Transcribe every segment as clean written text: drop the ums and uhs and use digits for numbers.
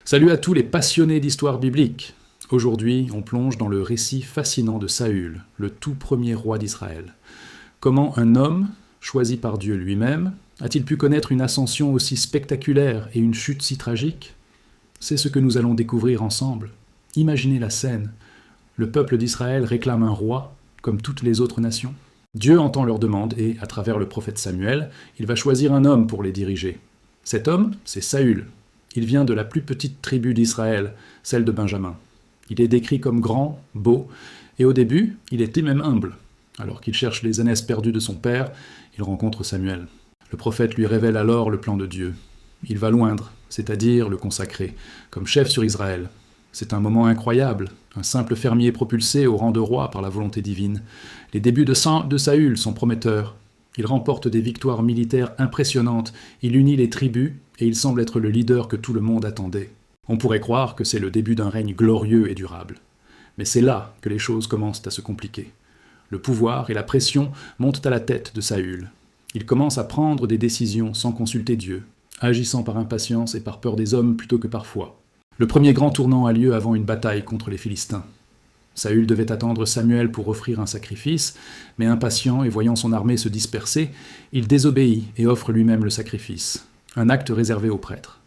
Salut à tous les passionnés d'histoire biblique. Aujourd'hui, on plonge dans le récit fascinant de Saül, le tout premier roi d'Israël. Comment un homme, choisi par Dieu lui-même, a-t-il pu connaître une ascension aussi spectaculaire et une chute si tragique? C'est ce que nous allons découvrir ensemble. Imaginez la scène. Le peuple d'Israël réclame un roi, comme toutes les autres nations. Dieu entend leur demande et, à travers le prophète Samuel, il va choisir un homme pour les diriger. Cet homme, c'est Saül. Il vient de la plus petite tribu d'Israël, celle de Benjamin. Il est décrit comme grand, beau, et au début, il était même humble. Alors qu'il cherche les ânesses perdues de son père, il rencontre Samuel. Le prophète lui révèle alors le plan de Dieu. Il va l'oindre, c'est-à-dire le consacrer, comme chef sur Israël. C'est un moment incroyable, un simple fermier propulsé au rang de roi par la volonté divine. Les débuts de Saül sont prometteurs. Il remporte des victoires militaires impressionnantes, il unit les tribus et il semble être le leader que tout le monde attendait. On pourrait croire que c'est le début d'un règne glorieux et durable. Mais c'est là que les choses commencent à se compliquer. Le pouvoir et la pression montent à la tête de Saül. Il commence à prendre des décisions sans consulter Dieu, agissant par impatience et par peur des hommes plutôt que par foi. Le premier grand tournant a lieu avant une bataille contre les Philistins. Saül devait attendre Samuel pour offrir un sacrifice, mais impatient et voyant son armée se disperser, il désobéit et offre lui-même le sacrifice, un acte réservé aux prêtres.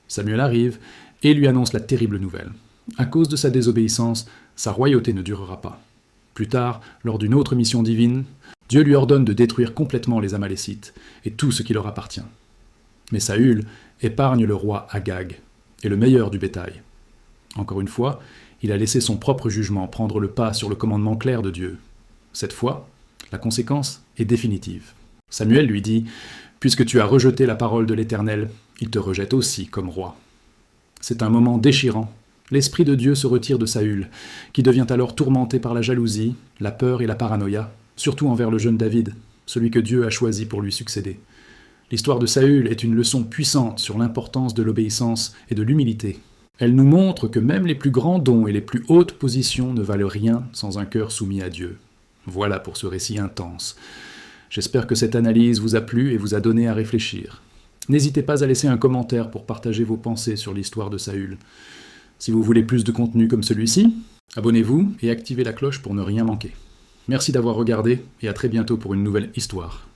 Samuel arrive et lui annonce la terrible nouvelle. À cause de sa désobéissance, sa royauté ne durera pas. Plus tard, lors d'une autre mission divine, Dieu lui ordonne de détruire complètement les Amalécites et tout ce qui leur appartient. Mais Saül épargne le roi Agag et le meilleur du bétail. Encore une fois, il a laissé son propre jugement prendre le pas sur le commandement clair de Dieu. Cette fois, la conséquence est définitive. Samuel lui dit « Puisque tu as rejeté la parole de l'Éternel, il te rejette aussi comme roi. » C'est un moment déchirant. L'esprit de Dieu se retire de Saül, qui devient alors tourmenté par la jalousie, la peur et la paranoïa, surtout envers le jeune David, celui que Dieu a choisi pour lui succéder. L'histoire de Saül est une leçon puissante sur l'importance de l'obéissance et de l'humilité. Elle nous montre que même les plus grands dons et les plus hautes positions ne valent rien sans un cœur soumis à Dieu. Voilà pour ce récit intense. J'espère que cette analyse vous a plu et vous a donné à réfléchir. N'hésitez pas à laisser un commentaire pour partager vos pensées sur l'histoire de Saül. Si vous voulez plus de contenu comme celui-ci, abonnez-vous et activez la cloche pour ne rien manquer. Merci d'avoir regardé et à très bientôt pour une nouvelle histoire.